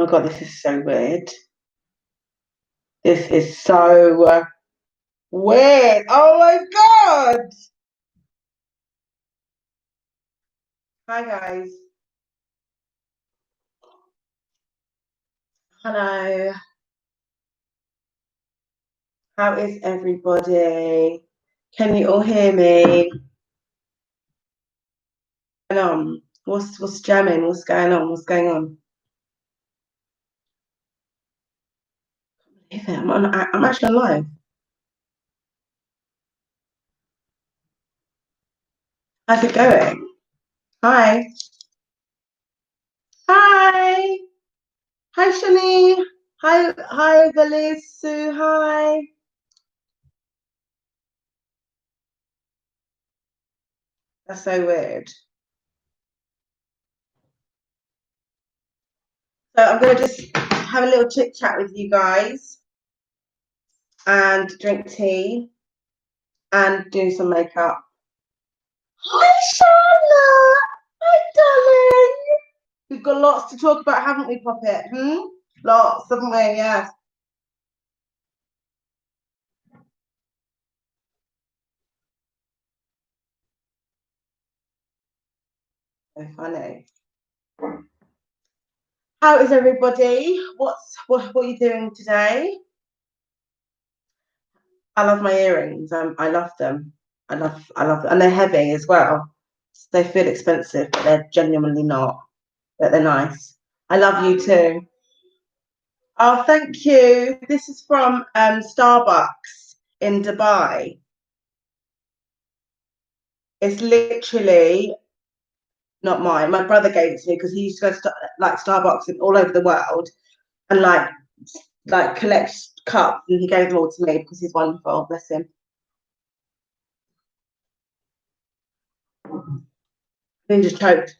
Oh my God, this is so weird. This is so weird. Oh my God. Hi guys. Hello. How is everybody? Can you all hear me? What's jamming? What's going on? What's going on? I'm actually live. How's it going? Hi. Hi. Hi, Shani. Hi, Valise. Sue. Hi. That's so weird. So I'm going to just have a little chit chat with you guys and drink tea and do some makeup. Hi, Charlotte. Hi, darling. We've got lots to talk about, haven't we, Poppet? Lots, haven't we? Yes. So funny. How is everybody? What are you doing today? I love my earrings. I love them. I love them. And they're heavy as well. They feel expensive, but they're genuinely not. But they're nice. I love you too. Oh, thank you. This is from Starbucks in Dubai. It's literally not mine. My brother gave it to me because he used to go to Starbucks all over the world and collect cups, and he gave them all to me because he's wonderful. Bless him. He just choked.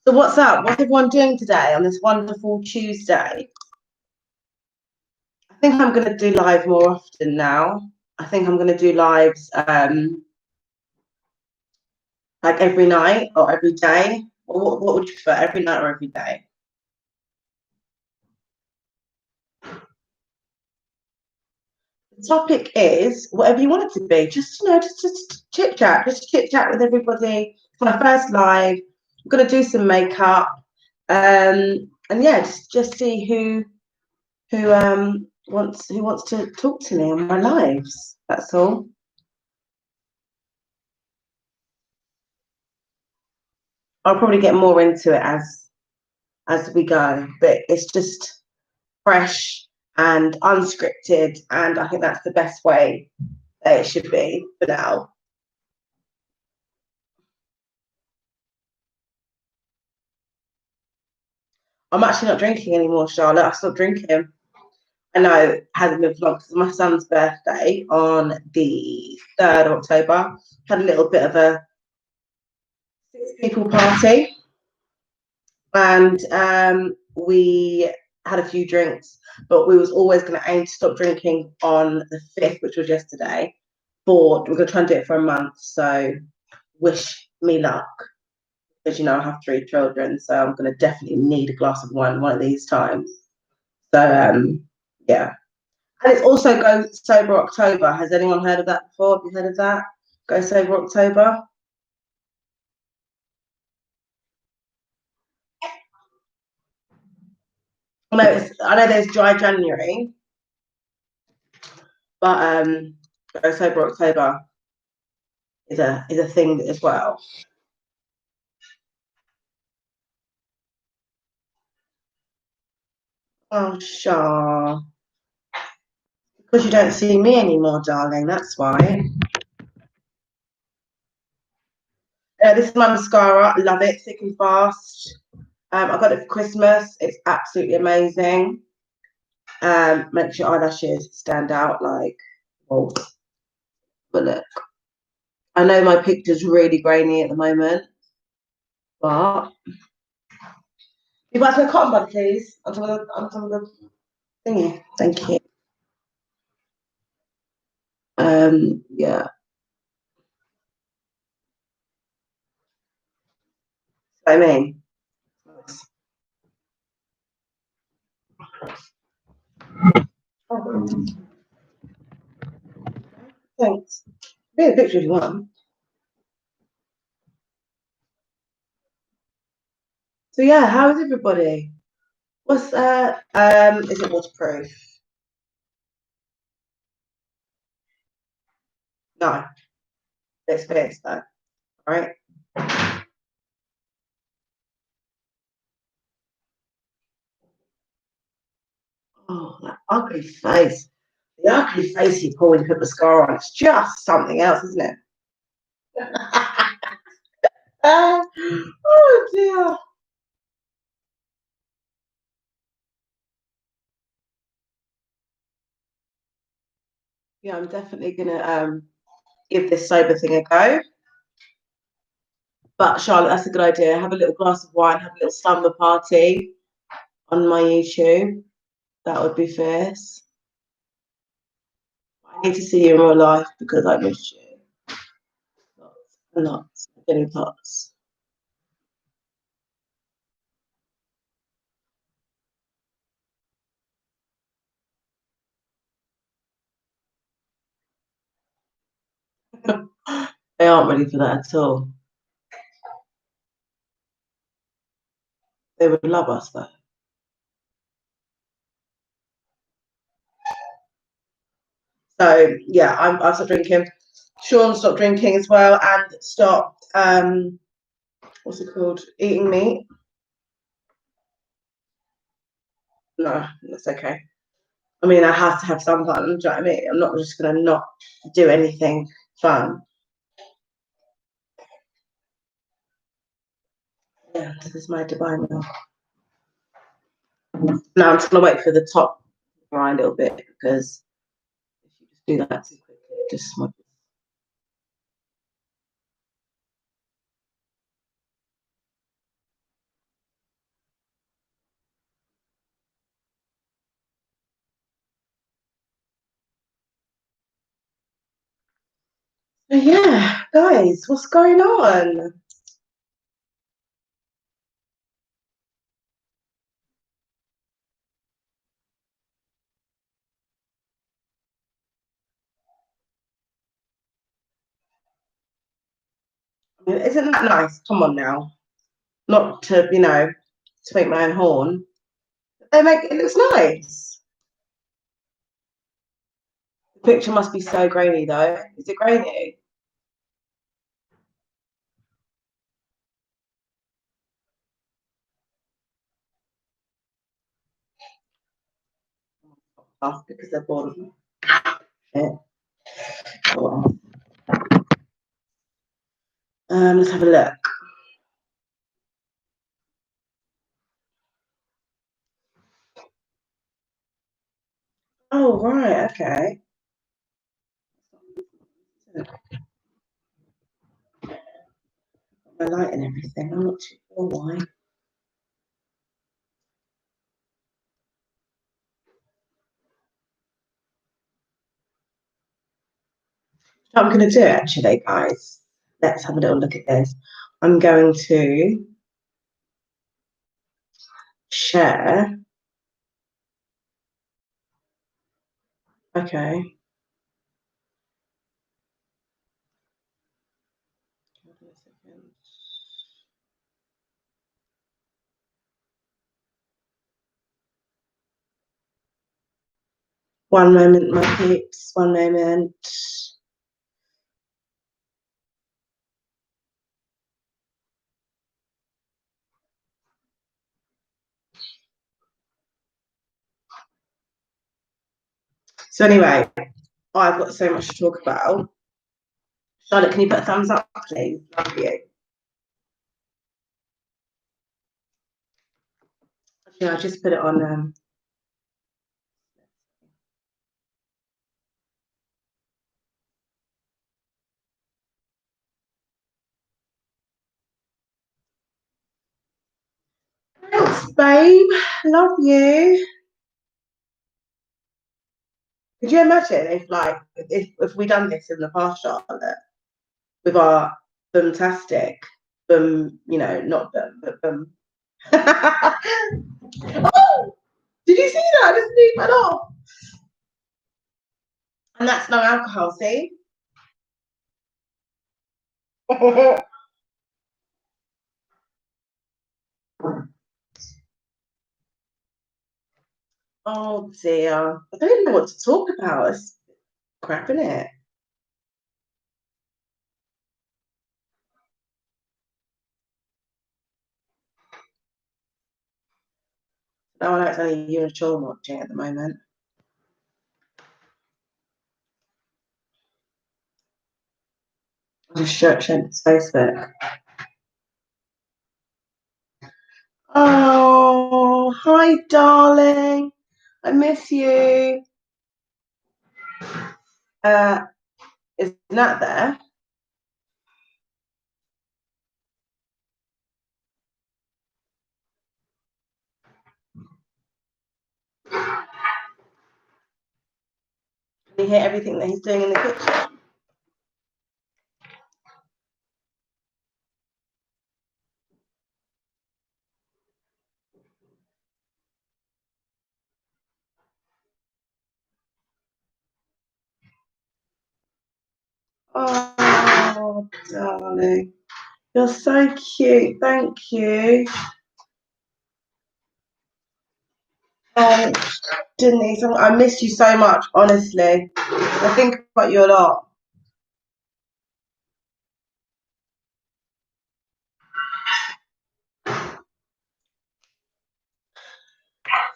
So what's up? What's everyone doing today on this wonderful Tuesday? I think I'm going to do live more often now. I think I'm going to do lives like every night or every day. Or what would you prefer, every night or every day? The topic is whatever you want it to be. Just chit chat, with everybody. It's my first live. I'm going to do some makeup, and yeah, just see who wants to talk to me on my lives. That's all. I'll probably get more into it as we go, but it's just fresh and unscripted, and I think that's the best way that it should be for now. I'm actually not drinking anymore, Charlotte. I stopped drinking. I know it hasn't been vlogged. It's my son's birthday on the 3rd of October. Had a little bit of a 6-people party, and we had a few drinks, but we was always going to aim to stop drinking on the 5th, which was yesterday. We're going to try and do it for a month, so wish me luck. Because I have 3 children, so I'm going to definitely need a glass of wine one of these times. So yeah. And it's also Go Sober October. Has anyone heard of that before? Have you heard of that? Go Sober October? I know there's Dry January, but Go Sober October is a thing as well. Oh, Shaw. Because you don't see me anymore, darling. That's why. This is my mascara. I love it. Thick and fast. I got it for Christmas. It's absolutely amazing. Makes your eyelashes stand out like, oh, but look. I know my picture's really grainy at the moment, but you guys a cotton bud, please, on top of the thingy. Thank you. Yeah. I mean, oh, thanks. Be a picture if you want. So yeah, how is everybody? What's that? Is it waterproof? No, it's fixed though. All right. Oh, that ugly face. The ugly face you pull when you put mascara on. It's just something else, isn't it? Oh dear. Yeah, I'm definitely gonna give this sober thing a go. But Charlotte, that's a good idea. Have a little glass of wine, have a little slumber party on my YouTube. That would be fierce. I need to see you in real life because I miss you. Lots and lots. Getting lots. They aren't ready for that at all. They would love us though. So yeah, I've stopped drinking. Sean stopped drinking as well and stopped what's it called? Eating meat. No, that's okay. I mean, I have to have some fun. Do you know what I mean? I'm not just gonna not do anything fun. Yeah, this is my Dubai meal. Now I'm just gonna wait for the top to dry a little bit because if you just do that too quickly, it just smudges. So yeah, guys, what's going on? I mean, isn't that nice? Come on now. Not to, to make my own horn. They make it looks nice. The picture must be so grainy though. Is it grainy? Oh, because they're bored of me. Yeah. Oh, well. Let's have a look. Oh, right, okay. My light and everything. I'm not too sure why. So I'm going to do it actually, guys. Let's have a little look at this. I'm going to share. Okay. One moment, my peeps. One moment. So anyway, I've got so much to talk about. Charlotte, can you put a thumbs up, please? Love you. Yeah, I just put it on. Thanks, babe. Love you. Could you imagine if, like, if we done this in the past, Charlotte, with our fantastic? you know, not boom, but boom. Oh, did you see that? I just leave that off. And that's no alcohol, see? Oh dear. I don't even know what to talk about. It's crap, isn't it? No, I know it's only you and Sean watching at the moment. I just showed his Facebook. Oh, hi, darling. I miss you. Is Nat there? Can you hear everything that he's doing in the kitchen? Oh, darling. You're so cute. Thank you. Denise, I miss you so much, honestly. I think about you a lot.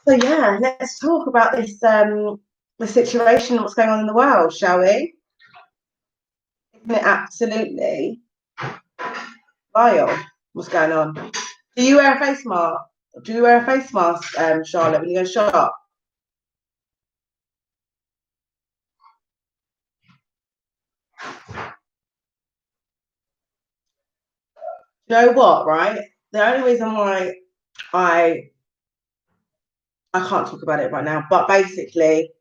So yeah, let's talk about this the situation, what's going on in the world, shall we? Isn't it absolutely vile what's going on? Do you wear a face mask? Do you wear a face mask, Charlotte, when you go shop? You know what, right? The only reason why I I can't talk about it right now, but basically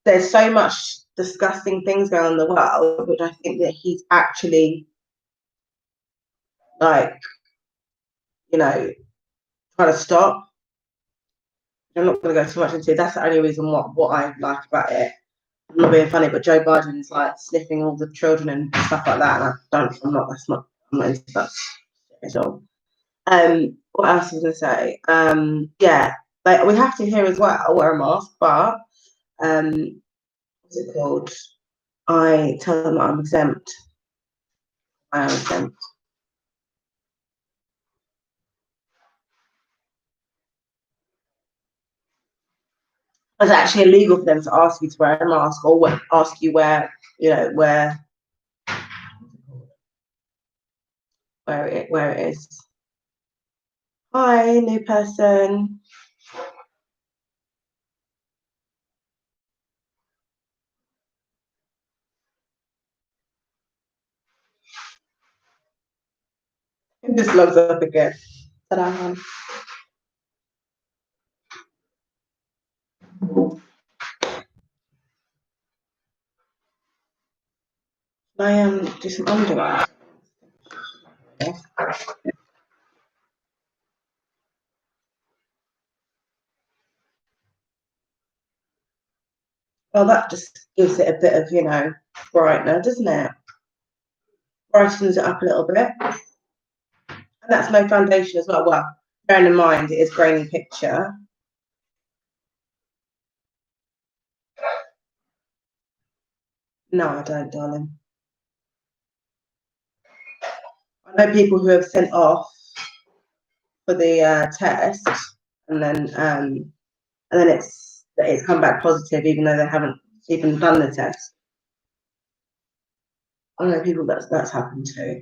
there's so much disgusting things going on in the world, which I think that he's actually like, you know, trying to stop. I'm not going to go too much into it. That's the only reason what I like about it. I'm not being funny, but Joe Biden is like sniffing all the children and stuff like that. And I'm not into that at all. What else was I going to say? Yeah, like we have to hear as well, wear a mask, but what's it called? I tell them that I'm exempt. I am exempt. It's actually illegal for them to ask you to wear a mask or ask you where it is. Hi, new person. It just logs up again. Ta-da. I do some underwear. Well, that just gives it a bit of, brightener, doesn't it? Brightens it up a little bit. And that's no foundation as well. Well, bearing in mind it is grainy picture. No, I don't, darling. I know people who have sent off for the test, and then it's come back positive, even though they haven't even done the test. I know people that's happened to.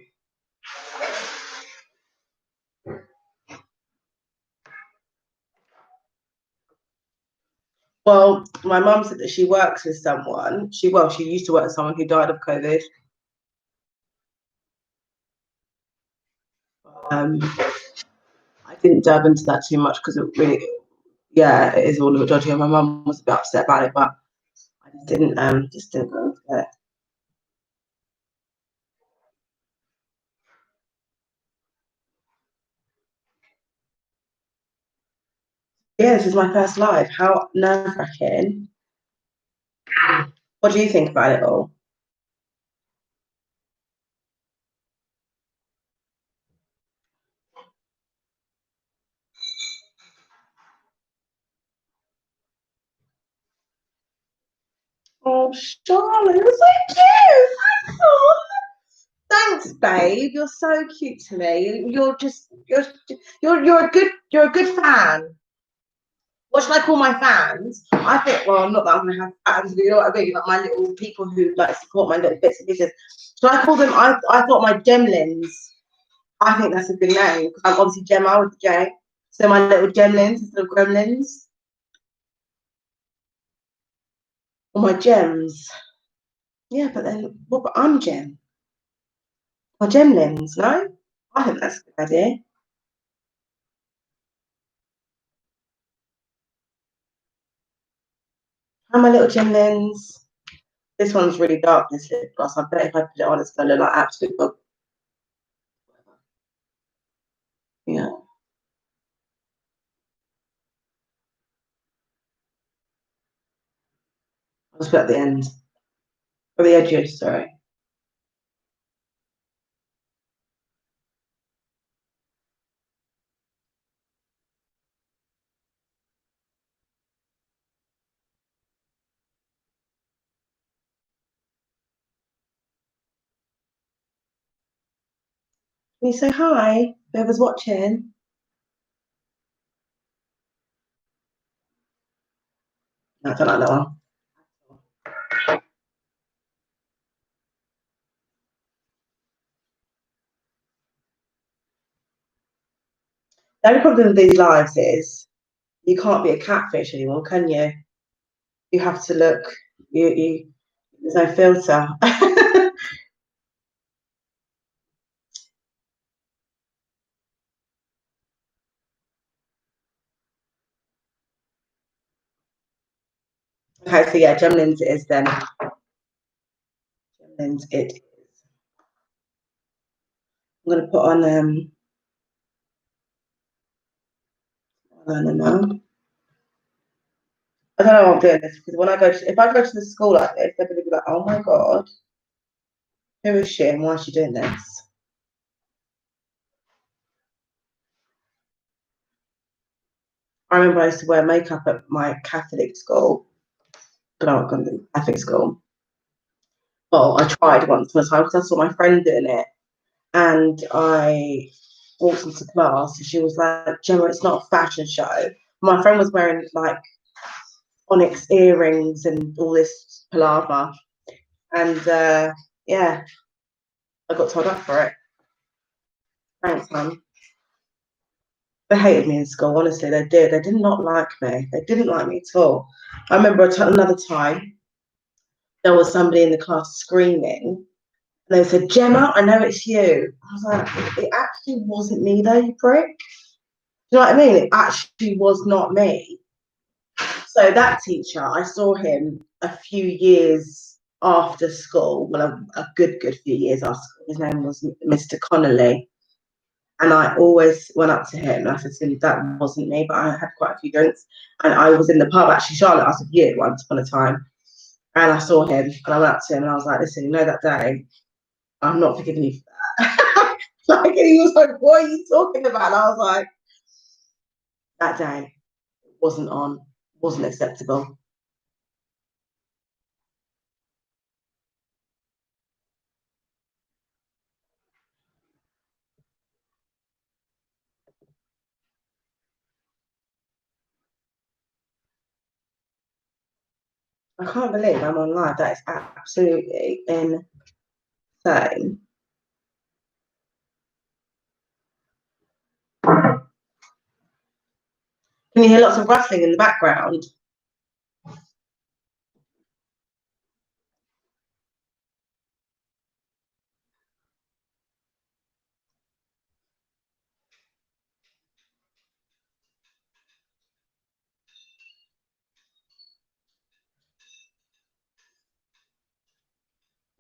Well, my mum said that she works with someone. She used to work with someone who died of COVID. I didn't delve into that too much because it really, yeah, it is all a bit dodgy. And my mum was a bit upset about it, but I just didn't go into it. Yeah, this is my first live. How nerve-wracking. What do you think about it all? Oh, Charlotte, you're so cute. Oh, thanks, babe. You're so cute to me. You're a good fan. What should I call my fans? I think, well, not that I'm gonna have fans, but you know what I mean? Like my little people who like support my little bits and pieces. Should I call them? I thought my Gemlins. I think that's a good name because I'm obviously Gemma with the J. So my little Gemlins instead of Gremlins. Or my Gems. Yeah, but then what? But I'm Gem. My Gemlins, no? I think that's a good idea. How my little Gemlins. This one's really dark. This lip gloss. I bet if I put it on, it's gonna look like absolute bug. Yeah, I'll just put at the end or the edges. Sorry. Can you say hi? Whoever's watching. No, I don't like that one. The only problem with these lives is you can't be a catfish anymore, can you? You have to look. You there's no filter. Okay, so yeah, Gemlins it is then. Gemlins it is. I'm gonna put on eyeliner now. I don't know why I'm doing this because when I go to if I go to the school like this, they're gonna be like, oh my god, who is she and why is she doing this? I remember I used to wear makeup at my Catholic school, but I'm not going to Catholic school. Well, I tried once upon a time because I saw my friend doing it, and I walked into class, and she was like, "Gemma, it's not a fashion show." My friend was wearing like onyx earrings and all this palaver, and yeah, I got told off for it. Thanks, mum. They hated me in school. Honestly, they did. They did not like me. They didn't like me at all. I remember another time there was somebody in the class screaming. And they said, Gemma, I know it's you. I was like, it actually wasn't me though, you prick. Do you know what I mean? It actually was not me. So that teacher, I saw him a few years after school, well, a good few years after school. His name was Mr. Connolly. And I always went up to him and I said to him, that wasn't me, but I had quite a few drinks. And I was in the pub, actually, Charlotte, I was with you once upon a time. And I saw him and I went up to him and I was like, listen, you know that day, I'm not forgiving you for that. Like, and he was like, what are you talking about? And I was like, that day wasn't on, wasn't acceptable. I can't believe I'm on live. That is absolutely insane. Can you hear lots of rustling in the background?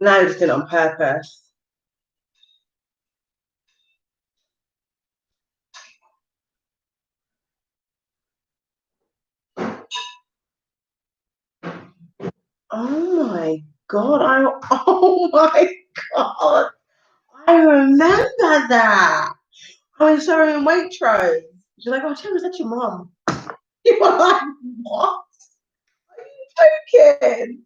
No, just did it on purpose. Oh my God. Oh my God. I remember that. I was showing in Waitrose. She's like, oh, Jen, was that your mum? You were like, what? Are you joking?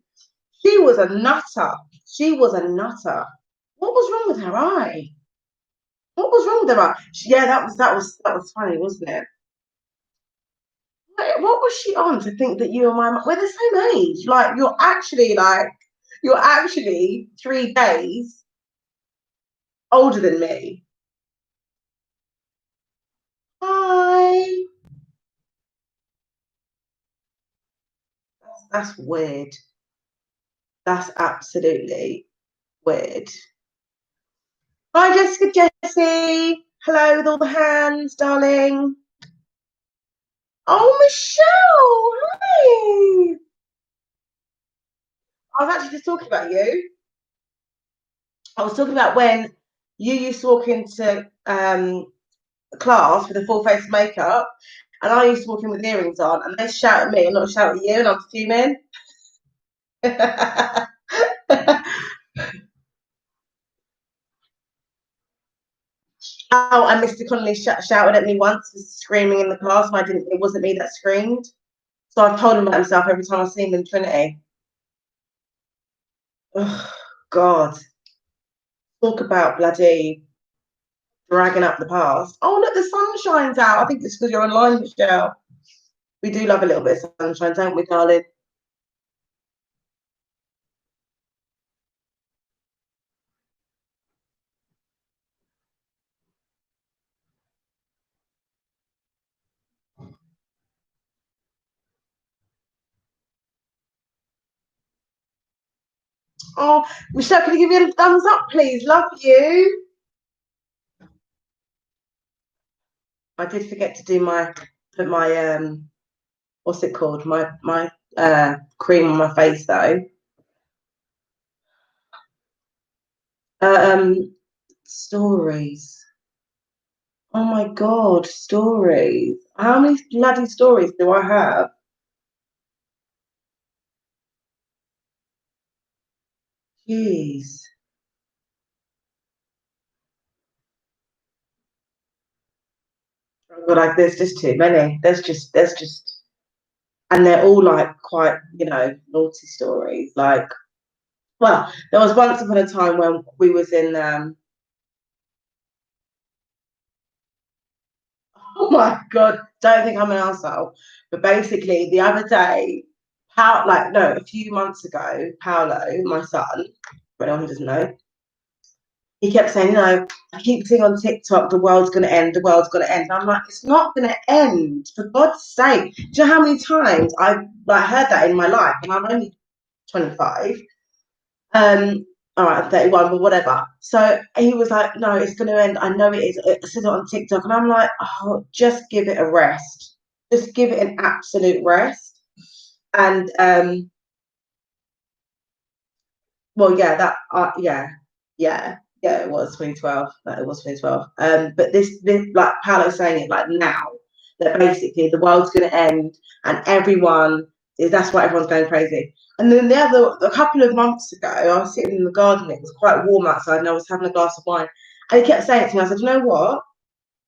She was a nutter. She was a nutter. What was wrong with her eye? What was wrong with her eye? Yeah, that was funny, wasn't it? What was she on to think that you and my mum we're the same age? You're actually 3 days older than me. Hi. That's weird. That's absolutely weird. Hi, Jessica Jessie. Hello with all the hands, darling. Oh, Michelle. Hi. I was actually just talking about you. I was talking about when you used to walk into class with a full face of makeup, and I used to walk in with earrings on, and they shout at me and not shout at you, and I'm fuming. Oh, and Mr. Connolly shouted at me once for screaming in the class, and I didn't. It wasn't me that screamed. So I've told him about himself every time I see him in Trinity. Oh, God, talk about bloody dragging up the past. Oh, look, the sun shines out. I think it's because you're online, Michelle. We do love a little bit of sunshine, don't we, darling? Oh, Michelle, can you give me a thumbs up, please? Love you. I did forget to put my what's it called? My cream on my face though. Stories. Oh my God, stories. How many bloody stories do I have? Jeez. But like there's just too many. There's just and they're all like quite, naughty stories. Like, well, there was once upon a time when we was in oh my God, don't think I'm an arsehole. But basically the other day, a few months ago, Paolo, my son, for anyone who doesn't know, he kept saying, I keep seeing on TikTok, the world's going to end, the world's going to end. And I'm like, it's not going to end, for God's sake. Do you know how many times I've heard that in my life? And I'm only 25. All right, I'm 31, but whatever. So he was like, no, it's going to end. I know it is. I said it on TikTok. And I'm like, oh, just give it a rest. Just give it an absolute rest. And well, yeah, yeah, it was 2012. It was 2012. But this like Paolo's saying it like now that basically the world's going to end and everyone is that's why everyone's going crazy. And then a couple of months ago, I was sitting in the garden. It was quite warm outside, and I was having a glass of wine. And he kept saying it to me. I said, "You know what?"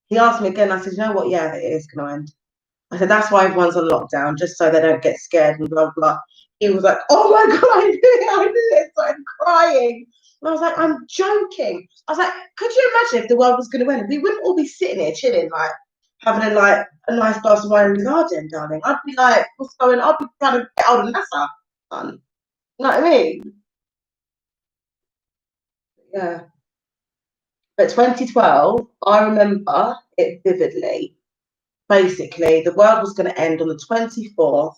He asked me again. I said, "You know what? Yeah, it is going to end." I said, that's why everyone's on lockdown, just so they don't get scared and blah, blah. He was like, oh my God, I knew it, I knew it. So I'm crying. And I was like, I'm joking. I was like, could you imagine if the world was going to end? We wouldn't all be sitting here chilling, like, having a nice glass of wine in the garden, darling. I'd be like, what's going on? I'd be trying to get out of NASA. You know what I mean? Yeah. But 2012, I remember it vividly. Basically, the world was going to end on the 24th.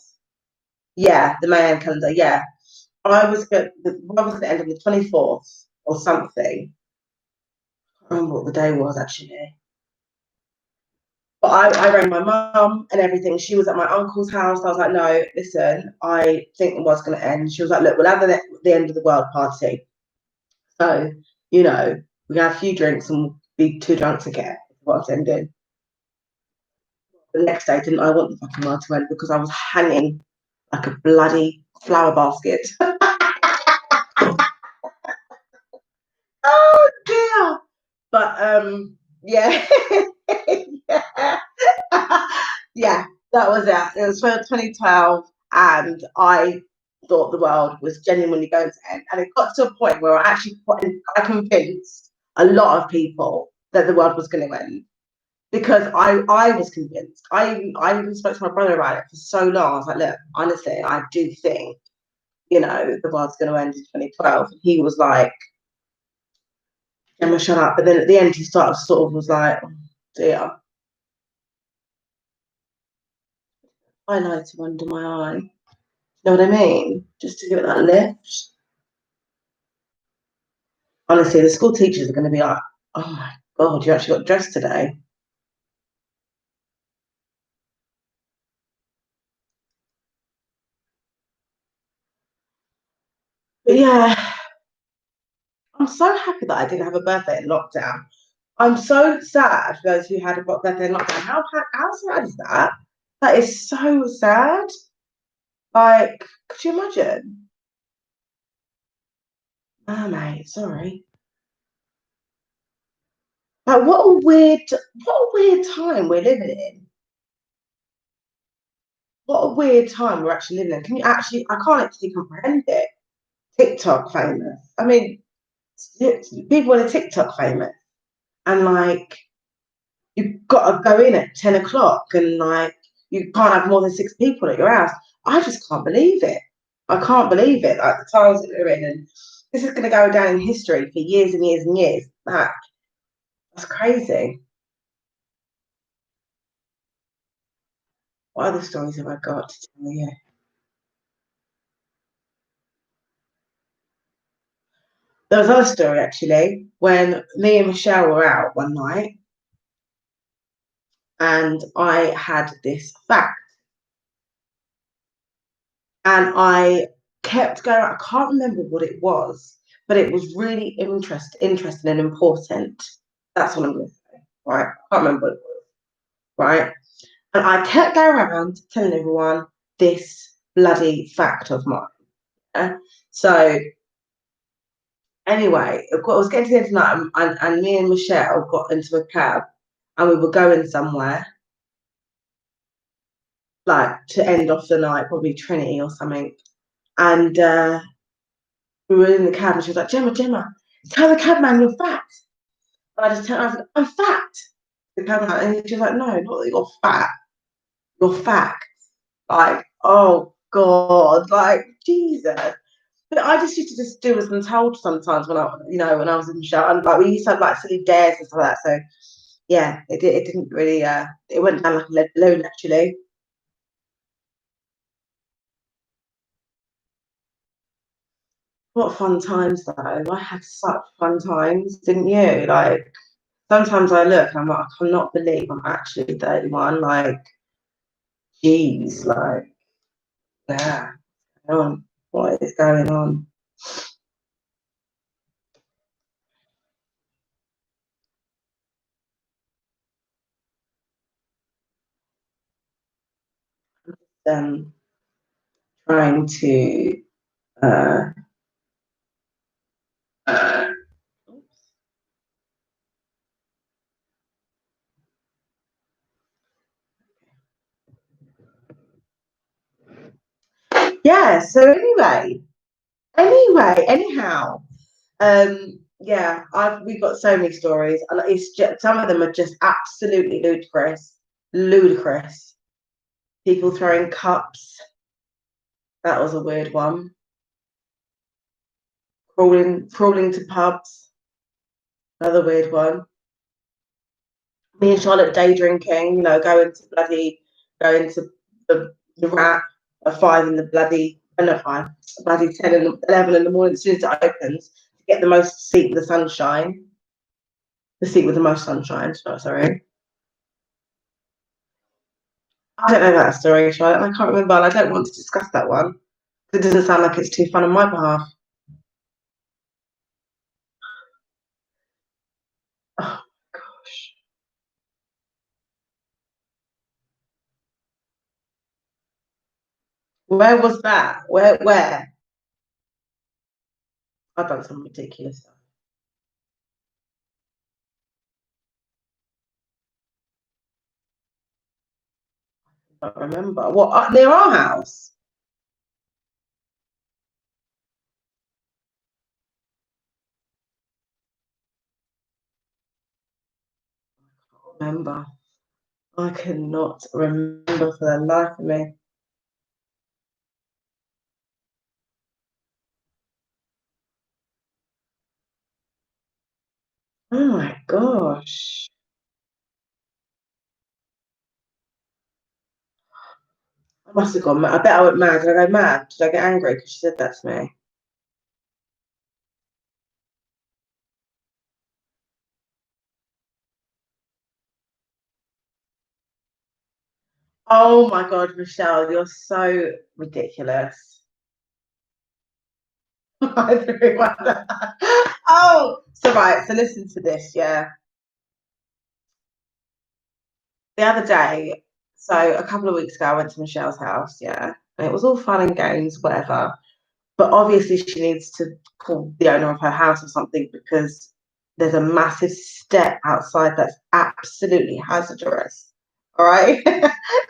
Yeah, the Mayan calendar. Yeah, the world was going to end on the 24th or something. I can't remember what the day was actually. But I rang my mum and everything. She was at my uncle's house. I was like, no, listen, I think the world's going to end. She was like, look, we'll have the end of the world party. So, we have a few drinks and we'll be too drunk to get what's ending. The next day, didn't I want the fucking world to end because I was hanging like a bloody flower basket. But yeah. Yeah. Yeah, that was it. It was 2012, and I thought the world was genuinely going to end. And it got to a point where I convinced a lot of people that the world was going to end, because I was convinced. I even spoke to my brother about it for so long. I was like, look, honestly, I do think, the world's going to end in 2012. And he was like, Emma, shut up. But then at the end, he sort of was like, oh, dear. Highlighter under my eye. You know what I mean? Just to give it that lift. Honestly, the school teachers are going to be like, oh my God, you actually got dressed today. But yeah, I'm so happy that I didn't have a birthday in lockdown. I'm so sad for those who had a birthday in lockdown. How sad is that? That is so sad. Like, could you imagine? Oh, mate, sorry. Like, what a weird time we're living in. What a weird time we're actually living in. I can't actually comprehend it. TikTok famous. I mean, people are TikTok famous, and like, you've got to go in at 10 o'clock, and like, you can't have more than 6 people at your house. I just can't believe it. I can't believe it. Like, the times that we're in, and this is going to go down in history for years and years and years. That's crazy. What other stories have I got to tell you? There was another story actually when me and Michelle were out one night, and I had this fact, and I kept going. I can't remember what it was, but it was really interesting and important. That's what I'm going to say. Right? I can't remember what it was. Right? And I kept going around telling everyone this bloody fact of mine. Yeah? So anyway, I was getting to the end of the night, and me and Michelle got into a cab, and we were going somewhere, like, to end off the night, probably Trinity or something. And we were in the cab, and she was like, Gemma, tell the cabman you're fat. And I just turned around and I was like, I'm fat. The cabman, and she was like, no, not that you're fat, you're fat. Like, oh God, like, Jesus. But I just used to just do as I'm told sometimes when I was in the show, and like, we used to have like silly dares and stuff like that. So yeah, it didn't really it went down like a lead balloon actually. What fun times though. I had such fun times, didn't you? Like, sometimes I look and I'm like, I cannot believe I'm actually 31. Like, geez, like, yeah, what is going on? Um, trying to uh, uh, yeah. So anyhow, yeah, we've got so many stories, and it's just some of them are just absolutely ludicrous. People throwing cups. That was a weird one. Crawling to pubs. Another weird one. Me and Charlotte day drinking. Going to the rat at 5 in the bloody, no, 5, bloody 10 and 11 in the morning as soon as it opens, to get the most seat with the sunshine. The seat with the most sunshine. Sorry. I don't know that story, Charlotte, and I can't remember, and I don't want to discuss that one. It doesn't sound like it's too fun on my behalf. Oh gosh. Where was that? Where? I've done some ridiculous stuff. I don't remember. What, near our house? Remember. I cannot remember for the life of me. Oh my gosh. I must have gone mad. I bet I went mad. Did I go mad? Did I get angry because she said that to me? Oh my God, Michelle, you're so ridiculous. Oh, so right. So listen to this. Yeah. The other day, so a couple of weeks ago, I went to Michelle's house. Yeah. And it was all fun and games, whatever. But obviously, she needs to call the owner of her house or something because there's a massive step outside that's absolutely hazardous. All right.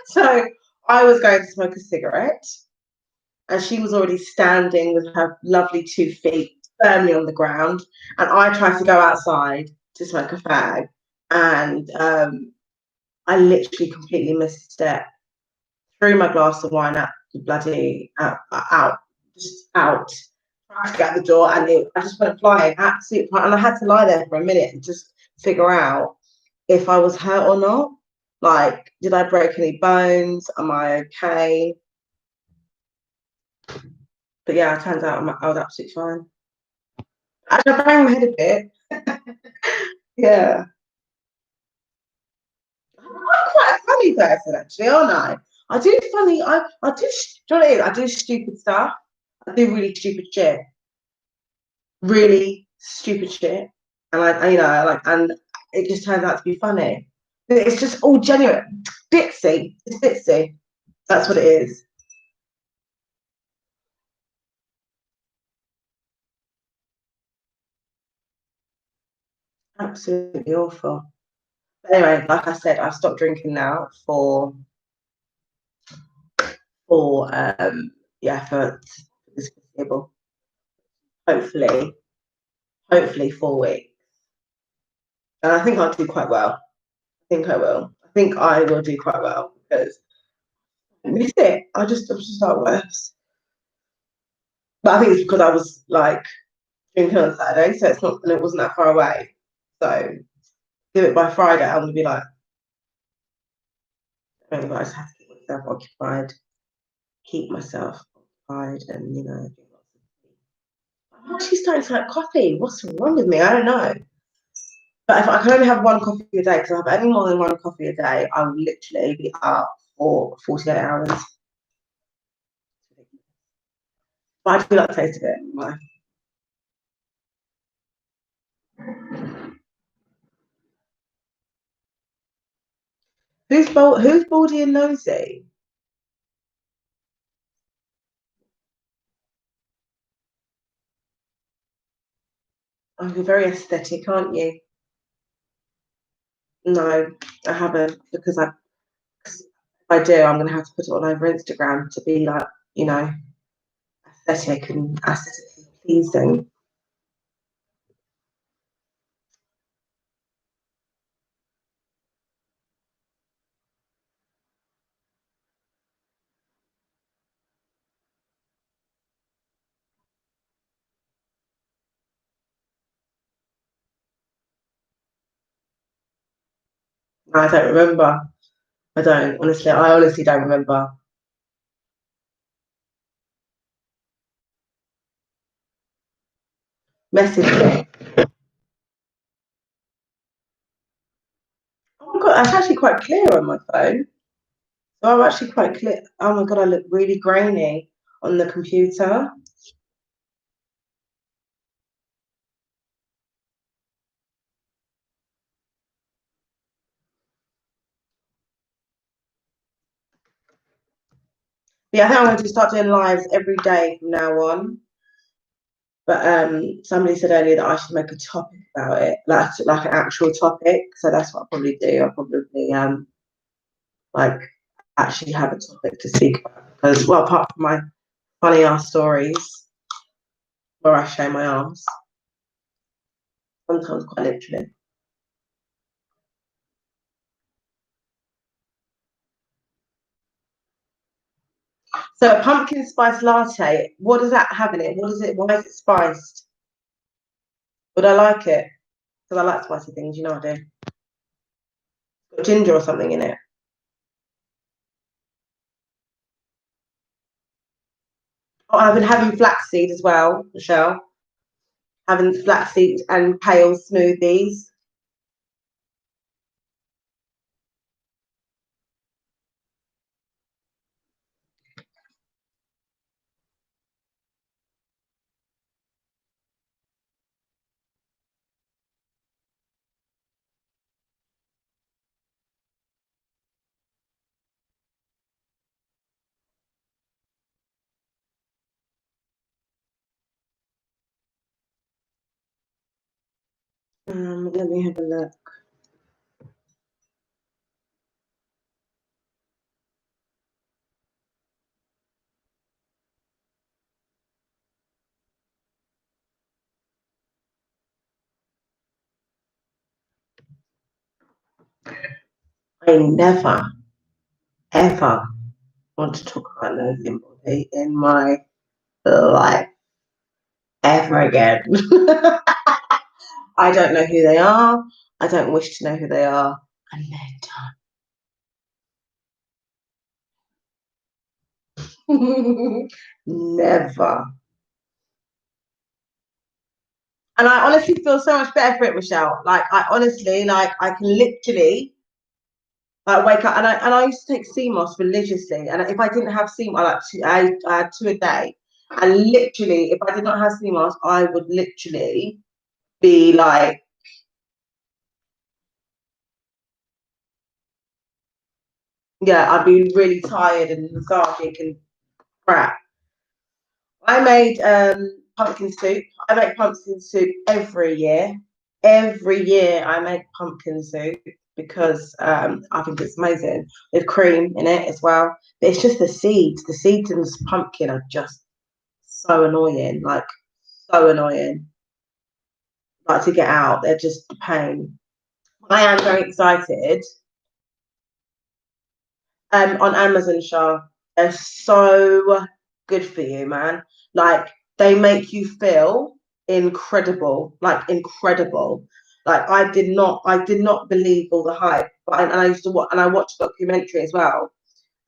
So I was going to smoke a cigarette, and she was already standing with her lovely 2 feet firmly on the ground. And I tried to go outside to smoke a fag, and I literally completely missed a step, threw my glass of wine at the bloody out, just out. Tried to get out the door, and I just went flying, absolutely. And I had to lie there for a minute and just figure out if I was hurt or not. Like, did I break any bones? Am I okay? But yeah, it turns out I was absolutely fine. I banged my head a bit. Yeah. I'm quite a funny person, actually, aren't I? I do funny. I do. Do you know what it is? I do stupid stuff. I do really stupid shit. Really stupid shit, and and it just turns out to be funny. It's just all genuine, ditzy. It's ditzy. That's what it is. Absolutely awful. Anyway, like I said, I've stopped drinking now for yeah, for this foreseeable. Hopefully, hopefully 4 weeks. And I think I'll do quite well. I think I will. I think I will do quite well because I miss it. I'm just not worse. But I think it's because I was like drinking on Saturday, so it's not, and it wasn't that far away. So do it by Friday, I'm gonna be like, oh, I just have to keep myself occupied, and I'm actually starting to like coffee. What's wrong with me? I don't know. But if I can only have one coffee a day, because if I have any more than one coffee a day, I will literally be up for 48 hours. But I do like the taste of it. Like, who's baldy and nosy? Oh, you're very aesthetic, aren't you? No, I haven't because if I do, I'm gonna have to put it on over Instagram to be like, you know, aesthetic and aesthetically pleasing. No, I don't remember. I don't, honestly. I honestly don't remember. Message me. Oh my god, that's actually quite clear on my phone. So I'm actually quite clear. Oh my god, I look really grainy on the computer. Yeah, I think I'm going to start doing lives every day from now on. But somebody said earlier that I should make a topic about it, like an actual topic. So that's what I'll probably do. I'll probably like actually have a topic to speak about because, well, apart from my funny ass stories where I show my arms, sometimes quite literally. So a pumpkin spice latte, what does that have in it? What is it? Why is it spiced? Would I like it? Because I like spicy things, you know I do. Got ginger or something in it. Oh, I've been having flaxseed as well, Michelle. Having flaxseed and kale smoothies. Let me have a look. I never, ever want to talk about losing body in my life ever again. I don't know who they are. I don't wish to know who they are. And they're done. Never. And I honestly feel so much better for it, Michelle. Like I honestly, like I can literally wake up and I used to take sea moss religiously. And if I didn't have sea moss, I had two a day. And literally, if I did not have sea moss, I would literally be like, yeah, I'd be really tired and lethargic and crap. I made pumpkin soup. I make pumpkin soup every year. Every year I make pumpkin soup because I think it's amazing with cream in it as well. But it's just the seeds. The seeds in this pumpkin are just so annoying, like so annoying. Like to get out, they're just a pain. I am very excited. On Amazon, Shah, they're so good for you, man. Like they make you feel incredible, like incredible. Like I did not believe all the hype, but and I used to watch, and I watched a documentary as well,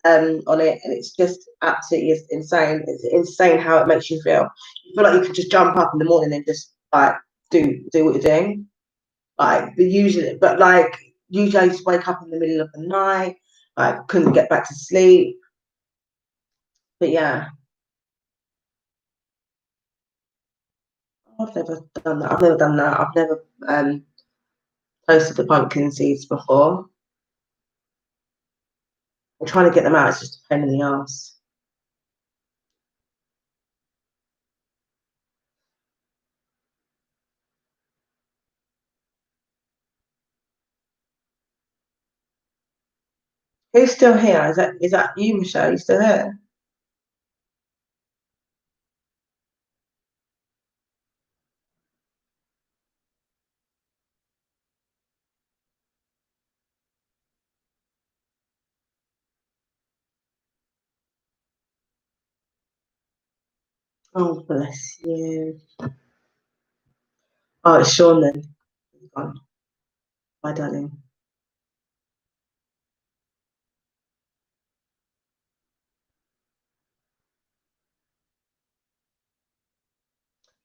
on it, and it's just absolutely insane. It's insane how it makes you feel. You feel like you could just jump up in the morning and just like do what you're doing. But usually I just wake up in the middle of the night. I couldn't get back to sleep. But yeah, I've never done that. I've never done that. I've never toasted the pumpkin seeds before. I'm trying to get them out. It's just a pain in the ass. Who's still here? Is that you, Michelle? You still here? Oh, bless you. Oh, it's Sean then. He's gone. Bye, darling.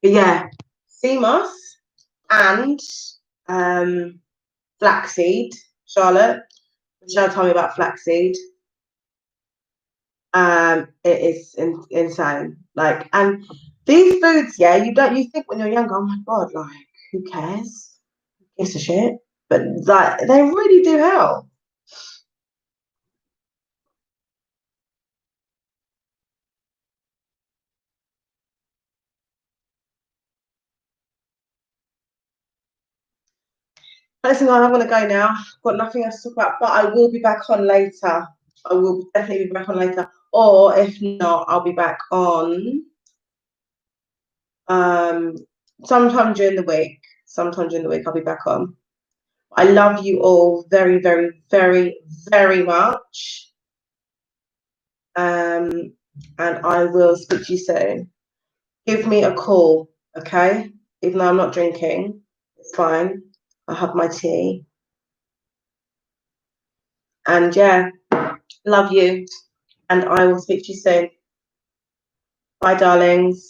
But yeah, sea moss and um, flaxseed. Charlotte, Michelle told me about flaxseed. It is insane. Like, and these foods, yeah, you think when you're younger, oh my god, like, who cares? Who gives a shit? But like, they really do help. Listen, guys, I'm gonna go now. Got nothing else to talk about, but I will be back on later. I will definitely be back on later. Or if not, I'll be back on sometime during the week. Sometime during the week, I'll be back on. I love you all very, very, very, very much. And I will speak to you soon. Give me a call, okay? Even though I'm not drinking, it's fine. I have my tea. And yeah, love you. And I will speak to you soon. Bye, darlings.